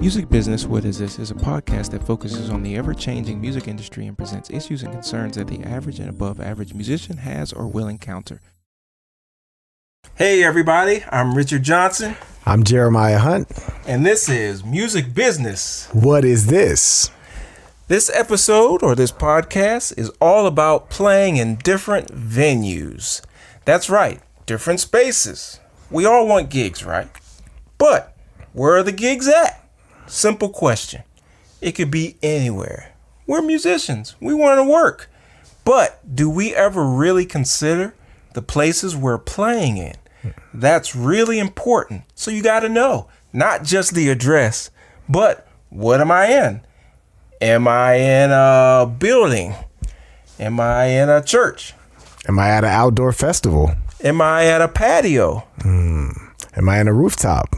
Music Business, What Is This? Is a podcast that focuses on the ever-changing music industry and presents issues and concerns that the average and above average musician has or will encounter. Hey everybody, I'm Richard Johnson. I'm Jeremiah Hunt. And this is Music Business. What is this? This episode, or this podcast, is all about playing in different venues. That's right, different spaces. We all want gigs, right? But where are the gigs at? Simple question. It could be anywhere. We're musicians. We want to work. But do we ever really consider the places we're playing in? That's really important. So you got to know, not just the address, but what am I in? Am I in a building? Am I in a church? Am I at an outdoor festival? Am I at a patio? Am I in a rooftop?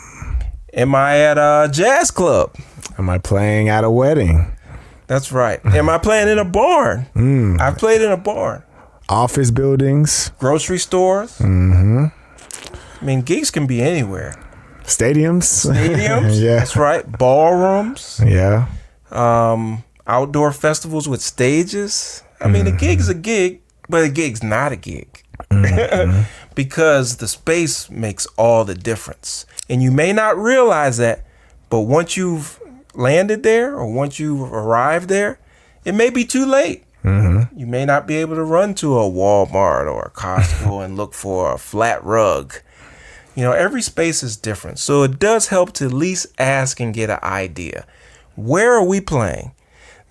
Am I at a jazz club? Am I playing at a wedding? That's right. Am I playing in a barn? I've played in a barn. Office buildings? Grocery stores? I mean, gigs can be anywhere. Stadiums? Yeah. That's right. Ballrooms? Yeah. Outdoor festivals with stages? I mean, a gig's a gig, but a gig's not a gig. Because the space makes all the difference. And you may not realize that, but once you've landed there or once you've arrived there, it may be too late. You may not be able to run to a Walmart or a Costco and look for a flat rug. You know, every space is different. So it does help to at least ask and get an idea. Where are we playing?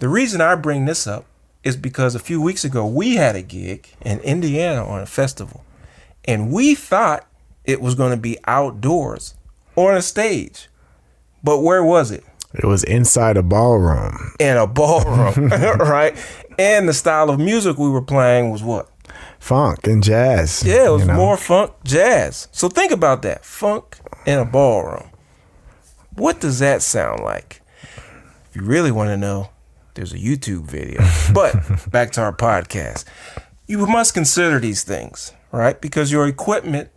The reason I bring this up is because a few weeks ago we had a gig in Indiana on a festival. And we thought it was going to be outdoors on a stage. But where was it? It was inside a ballroom. In a ballroom, right? And the style of music we were playing was what? Funk and jazz. Yeah, it was more funk, jazz. So think about that. Funk in a ballroom. What does that sound like? If you really want to know, there's a YouTube video. But back to our podcast. You must consider these things, right? Because your equipment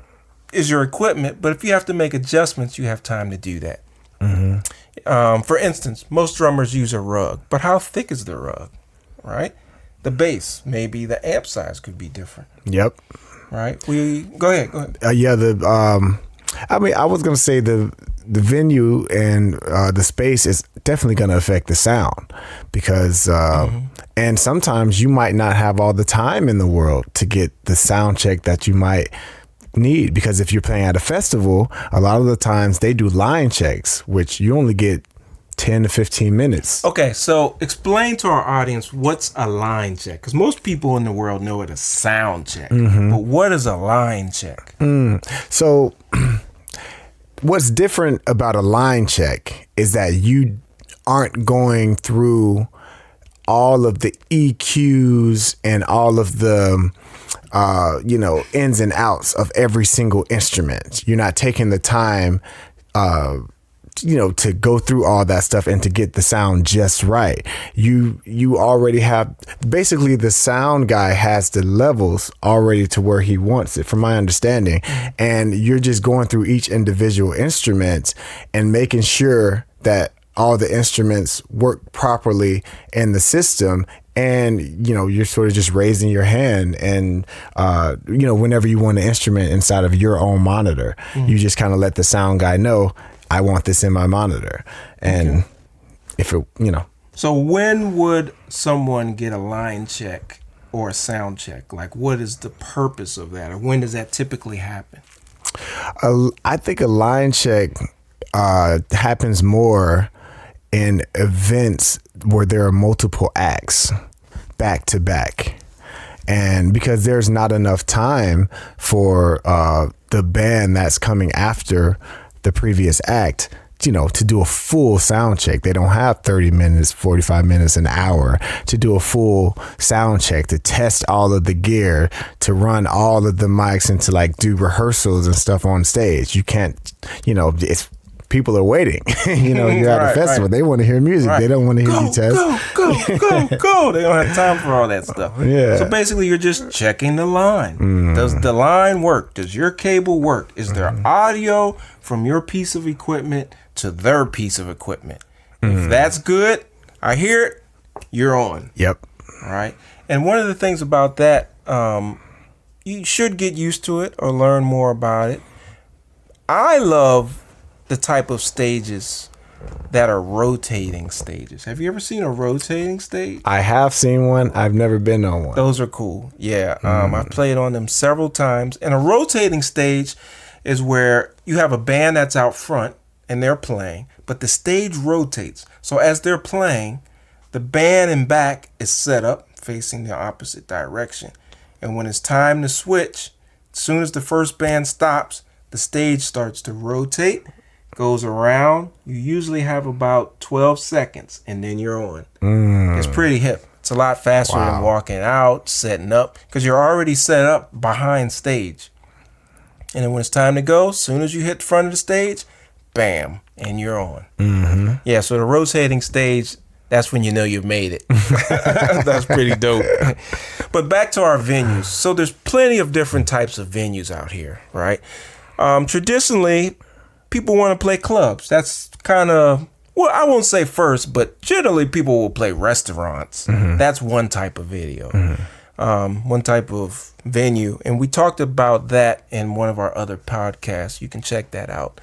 is your equipment, but if you have to make adjustments, you have time to do that. For instance, most drummers use a rug, but how thick is the rug, right? The bass, maybe the amp size could be different. Yep. Right? Go ahead. I mean, I was gonna say the venue and the space is definitely gonna affect the sound because and sometimes you might not have all the time in the world to get the sound check that you might need, because if you're playing at a festival, a lot of the times they do line checks, which you only get 10 to 15 minutes. Okay, so explain to our audience what's a line check, because most people in the world know it as sound check, but what is a line check? So what's different about a line check is that you aren't going through all of the EQs and all of the ins and outs of every single instrument. You're not taking the time to go through all that stuff and to get the sound just right. You already have, basically the sound guy has the levels already to where he wants it, from my understanding. And you're just going through each individual instrument and making sure that all the instruments work properly in the system. And, you're sort of just raising your hand and, whenever you want an instrument inside of your own monitor, you just kind of let the sound guy know, I want this in my monitor. And if it, So when would someone get a line check or a sound check? Like, what is the purpose of that? Or when does that typically happen? I think a line check happens more in events where there are multiple acts back to back. And because there's not enough time for the band that's coming after the previous act, to do a full sound check. They don't have 30 minutes, 45 minutes, an hour to do a full sound check, to test all of the gear, to run all of the mics, and to do rehearsals and stuff on stage. You can't, people are waiting. You're at a festival. Right. They want to hear music. Right. They don't want to hear you test. Go. They don't have time for all that stuff. Yeah. So basically, you're just checking the line. Does the line work? Does your cable work? Is there audio from your piece of equipment to their piece of equipment? If that's good, I hear it, you're on. Yep. All right. And one of the things about that, you should get used to it or learn more about it. I love the type of stages that are rotating stages. Have you ever seen a rotating stage? I have seen one. I've never been on one. Those are cool. Yeah. I've played on them several times. And a rotating stage is where you have a band that's out front and they're playing, but the stage rotates. So as they're playing, the band in back is set up facing the opposite direction. And when it's time to switch, as soon as the first band stops, the stage starts to rotate, goes around. You usually have about 12 seconds, and then you're on. It's pretty hip. It's a lot faster than walking out, setting up, because you're already set up behind stage. And then when it's time to go, as soon as you hit the front of the stage, bam, and you're on. Yeah, so the rotating stage, that's when you know you've made it. That's pretty dope. But back to our venues. So there's plenty of different types of venues out here, right? Traditionally, people want to play clubs. That's kind of, well, I won't say first, but generally people will play restaurants. That's one type of video, one type of venue. And we talked about that in one of our other podcasts. You can check that out,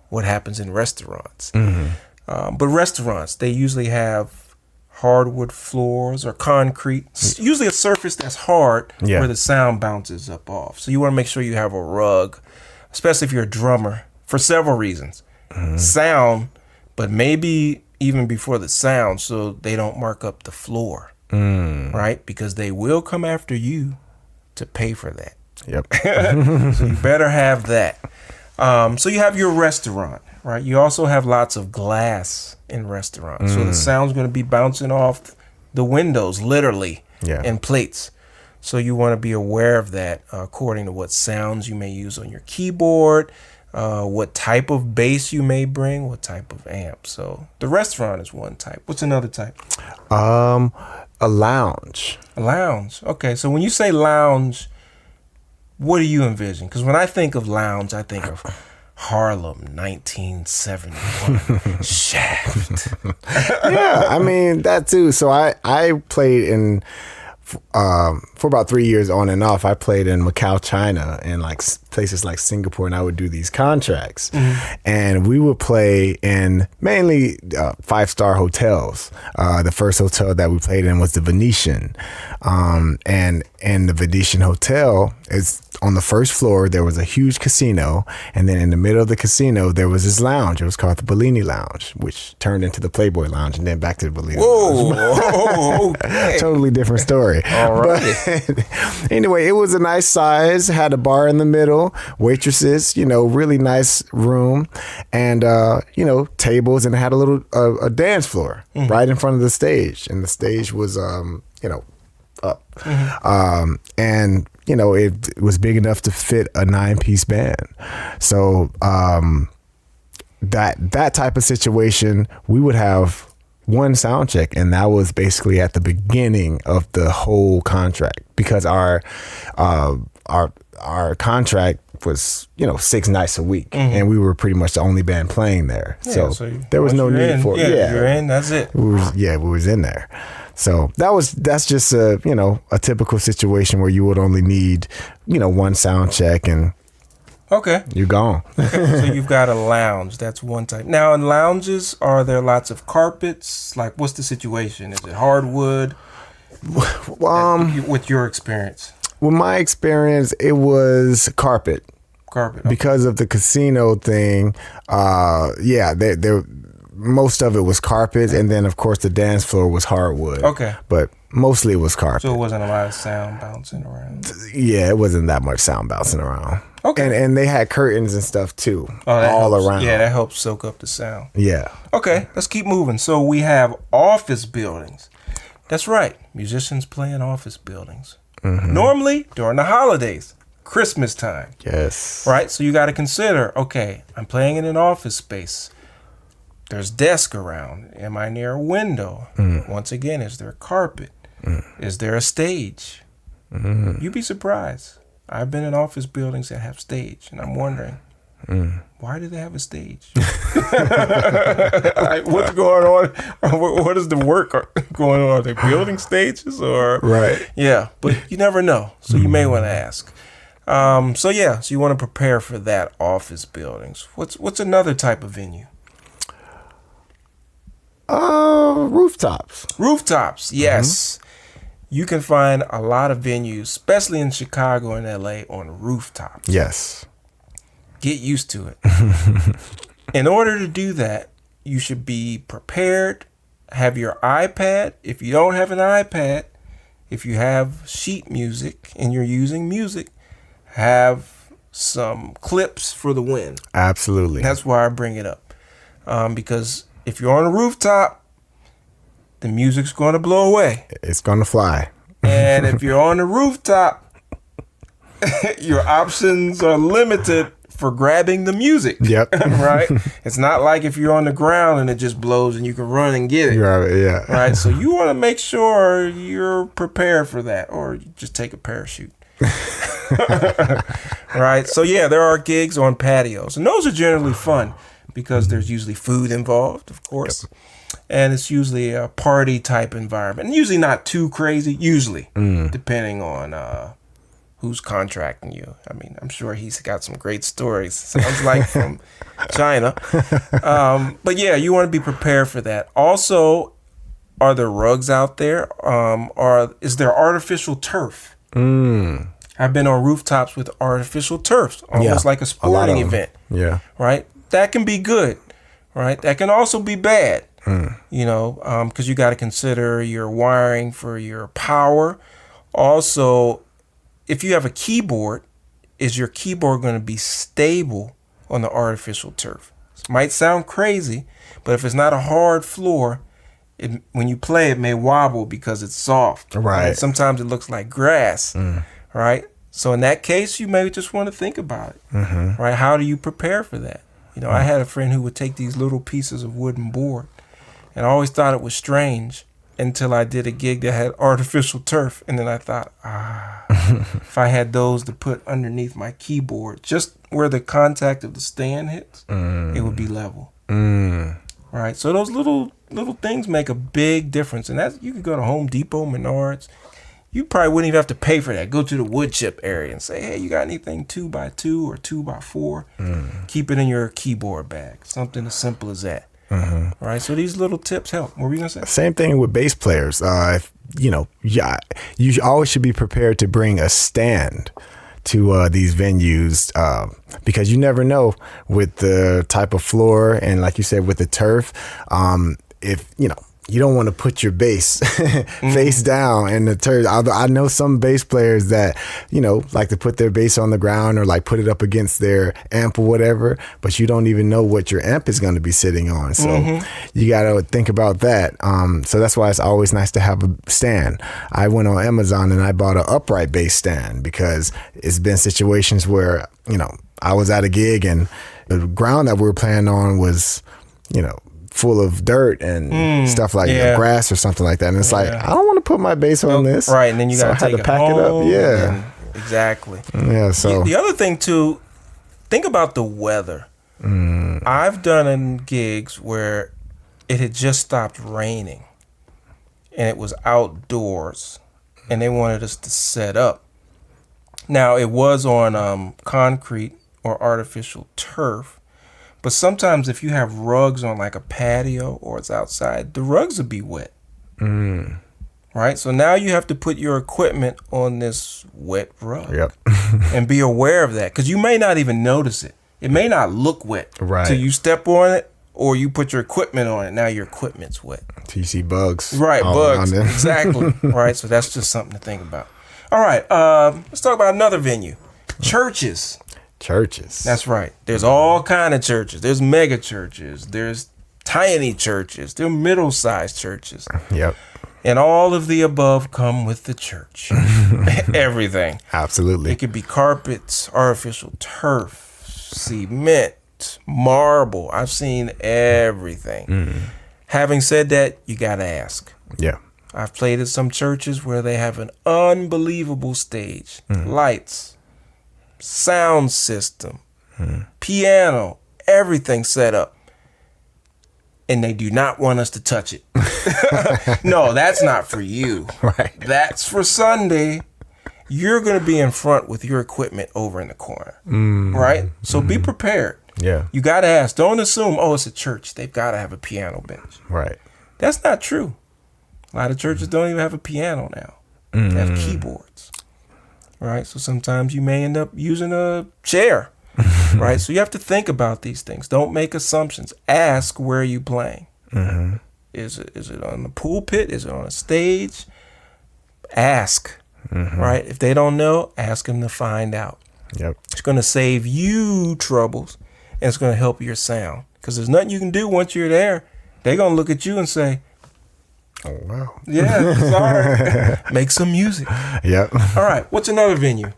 what happens in restaurants. But restaurants, they usually have hardwood floors or concrete, usually a surface that's hard where the sound bounces up off. So you want to make sure you have a rug, especially if you're a drummer, for several reasons. Sound, but maybe even before the sound, so they don't mark up the floor, right? Because they will come after you to pay for that. Yep. So you better have that. So you have your restaurant, right? You also have lots of glass in restaurants. So the sound's going to be bouncing off the windows, literally, and plates. So you want to be aware of that according to what sounds you may use on your keyboard, what type of bass you may bring, what type of amp. So the restaurant is one type. What's another type? A lounge. A lounge. Okay, so when you say lounge, what do you envision? Because when I think of lounge, I think of Harlem, 1971, Shaft. Yeah, I mean, that too. So I played in, for about 3 years on and off, I played in Macau, China, and like places like Singapore, and I would do these contracts. And we would play in mainly 5-star hotels. The first hotel that we played in was the Venetian. And the Venetian Hotel is on the first floor. There was a huge casino, and then in the middle of the casino there was this lounge. It was called the Bellini Lounge, which turned into the Playboy Lounge, and then back to the Bellini Lounge. Whoa, okay. Totally different story. All right. But anyway, it was a nice size. Had a bar in the middle, waitresses, really nice room, and tables, and it had a little a dance floor right in front of the stage, and the stage was up. And it was big enough to fit a 9-piece band. So that type of situation, we would have one sound check, and that was basically at the beginning of the whole contract, because our contract was 6 nights a week, and we were pretty much the only band playing there. So there was no need for it. Yeah, you're in. That's it. We was in there. So that's just a typical situation where you would only need one sound check, and you're gone. So you've got a lounge. That's one type. Now in lounges, are there lots of carpets? Like, what's the situation? Is it hardwood? With your experience. With my experience, it was carpet. Okay. Because of the casino thing. There most of it was carpet, and then of course the dance floor was hardwood. Okay. But mostly it was carpet. So it wasn't a lot of sound bouncing around. Yeah, it wasn't that much sound bouncing around. Okay. And they had curtains and stuff too, all around. Yeah, that helps soak up the sound. Yeah. Okay, let's keep moving. So we have office buildings. That's right. Musicians play in office buildings. Normally during the holidays. Christmas time. Yes. Right? So you got to consider, okay, I'm playing in an office space. There's desk around. Am I near a window? Once again, is there a carpet? Is there a stage? You'd be surprised. I've been in office buildings that have stage, and I'm wondering, why do they have a stage? Like, what's going on? What is the work going on? Are they building stages or? Right. Yeah, but you never know. So you may want to ask. So you want to prepare for that. Office buildings. What's another type of venue? Rooftops. Rooftops, yes. You can find a lot of venues, especially in Chicago and LA, on rooftops. Yes. Get used to it. In order to do that, you should be prepared. Have your iPad. If you don't have an iPad, if you have sheet music and you're using music, have some clips for the win. Absolutely. That's why I bring it up. Because if you're on a rooftop, the music's going to blow away. It's going to fly. And if you're on the rooftop, your options are limited for grabbing the music. Yep. Right? It's not like if you're on the ground and it just blows and you can run and get it. Yeah. Right? So you want to make sure you're prepared for that, or you just take a parachute. Right? So there are gigs on patios, and those are generally fun because there's usually food involved, of course. Yep. And it's usually a party type environment. And usually not too crazy, depending on who's contracting you. I mean, I'm sure he's got some great stories. Sounds like from China. But you want to be prepared for that. Also, are there rugs out there? Is there artificial turf? I've been on rooftops with artificial turf, almost like a sporting event. Yeah. Right? That can be good. Right? That can also be bad. Because you got to consider your wiring for your power. Also, if you have a keyboard, is your keyboard going to be stable on the artificial turf? It might sound crazy, but if it's not a hard floor, when you play, it may wobble because it's soft. Right. Sometimes it looks like grass. Right. So in that case, you may just want to think about it. Right. How do you prepare for that? I had a friend who would take these little pieces of wooden board, and I always thought it was strange until I did a gig that had artificial turf. And then I thought, if I had those to put underneath my keyboard, just where the contact of the stand hits, it would be level. Right. So those little things make a big difference. And you could go to Home Depot, Menards. You probably wouldn't even have to pay for that. Go to the wood chip area and say, hey, you got anything 2x2 or 2x4? Keep it in your keyboard bag. Something as simple as that. Right. So these little tips help. What were you going to say? Same thing with bass players. You always should be prepared to bring a stand to these venues because you never know with the type of floor and, like you said, with the turf, if you don't want to put your bass face down in the turf. I know some bass players that, like to put their bass on the ground or like put it up against their amp or whatever, but you don't even know what your amp is going to be sitting on. So you got to think about that. So that's why it's always nice to have a stand. I went on Amazon and I bought an upright bass stand because it's been situations where, I was at a gig and the ground that we were playing on was, full of dirt and stuff like grass or something like that. And it's like, I don't want to put my bass on this. Right. And then you got to pack it up. Yeah. Exactly. Yeah. So the other thing too, think about the weather. I've done gigs where it had just stopped raining and it was outdoors and they wanted us to set up. Now it was on concrete or artificial turf. But sometimes if you have rugs on like a patio or it's outside, the rugs will be wet. Right? So now you have to put your equipment on this wet rug. Yep. And be aware of that because you may not even notice it. It may not look wet till you step on it or you put your equipment on it. Now your equipment's wet. Till you see bugs. Right, bugs. Exactly. Right. So that's just something to think about. All right. Let's talk about another venue. Churches. That's right. There's all kind of churches. There's mega churches. There's tiny churches. There's middle-sized churches. Yep. And all of the above come with the church. Everything. Absolutely. It could be carpets, artificial turf, cement, marble. I've seen everything. Having said that, you got to ask. Yeah. I've played at some churches where they have an unbelievable stage, lights, sound system, piano, everything set up. And they do not want us to touch it. No, that's not for you. Right. That's for Sunday. You're going to be in front with your equipment over in the corner. Right? So be prepared. Yeah. You got to ask. Don't assume, oh, it's a church. They've got to have a piano bench. Right. That's not true. A lot of churches don't even have a piano now. They have keyboards. Right? So sometimes you may end up using a chair. Right? So you have to think about these things. Don't make assumptions. Ask, where are you playing? Is it on the pulpit? Is it on a stage? Ask. Right? If they don't know, ask them to find out. Yep. It's going to save you troubles, and it's going to help your sound. Because there's nothing you can do once you're there. They're going to look at you and say, oh, wow. Yeah, sorry. Make some music. Yep. All right. What's another venue?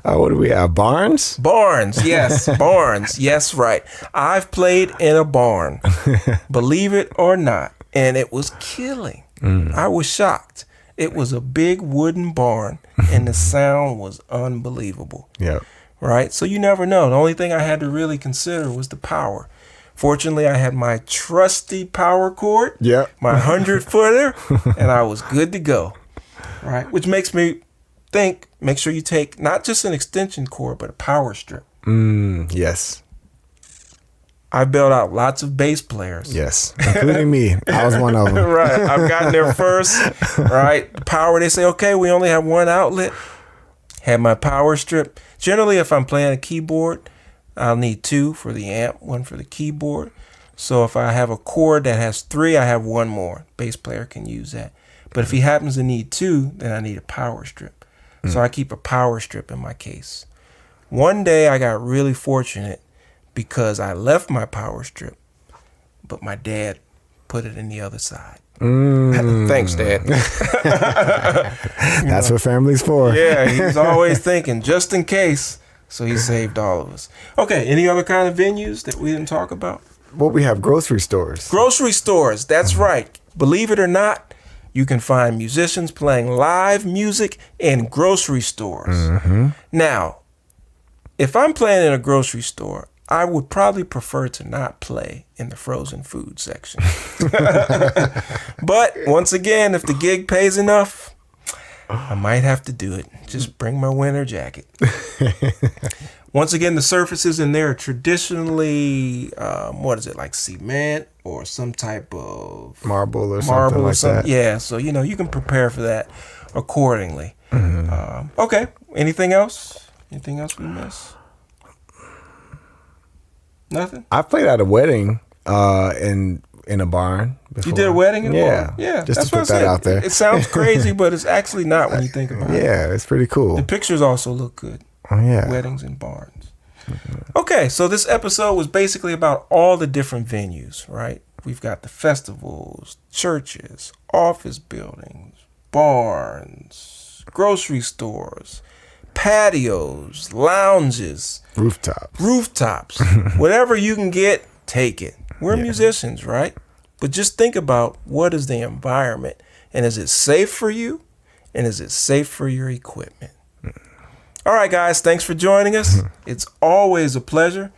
What do we have? Barns? Barns. Yes. Barns. Yes, right. I've played in a barn, believe it or not, and it was killing. I was shocked. It was a big wooden barn, and the sound was unbelievable. Yep. Right? So you never know. The only thing I had to really consider was the power. Fortunately, I had my trusty power cord, my 100-footer, and I was good to go. Right? Which makes me think, make sure you take not just an extension cord, but a power strip. Yes. I bailed out lots of bass players. Yes. Including me. I was one of them. Right. I've gotten there first. Right. The power, they say, okay, we only have one outlet. Had my power strip. Generally, if I'm playing a keyboard, I'll need 2 for the amp, 1 for the keyboard. So if I have a cord that has 3, I have 1 more. Bass player can use that. But if he happens to need 2, then I need a power strip. So I keep a power strip in my case. One day I got really fortunate because I left my power strip, but my dad put it in the other side. Thanks, Dad. That's what family's for. Yeah, he's always thinking, just in case. So he saved all of us. Okay, any other kind of venues that we didn't talk about? Well, we have grocery stores. Grocery stores, that's right. Believe it or not, you can find musicians playing live music in grocery stores. Now, if I'm playing in a grocery store, I would probably prefer to not play in the frozen food section. But once again, if the gig pays enough, I might have to do it. Just bring my winter jacket. Once again, the surfaces in there are traditionally, like cement or some type of marble or something like that. Yeah, so, you can prepare for that accordingly. Okay, anything else? Anything else we miss? Nothing? I played at a wedding in a barn before. You did a wedding in a barn? Yeah. Just to put that out there. It sounds crazy, but it's actually not when you think about it. Yeah, it's pretty cool. The pictures also look good. Oh, yeah. Weddings and barns. Okay, so this episode was basically about all the different venues, right? We've got the festivals, churches, office buildings, barns, grocery stores, patios, lounges, rooftops. Whatever you can get, take it. We're musicians, right? But just think about, what is the environment, and is it safe for you, and is it safe for your equipment? All right, guys, thanks for joining us. It's always a pleasure.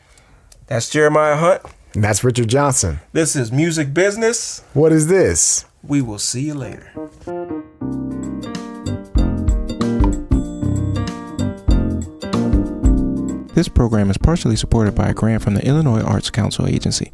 That's Jeremiah Hunt. And that's Richard Johnson. This is Music Business. What is this? We will see you later. This program is partially supported by a grant from the Illinois Arts Council Agency.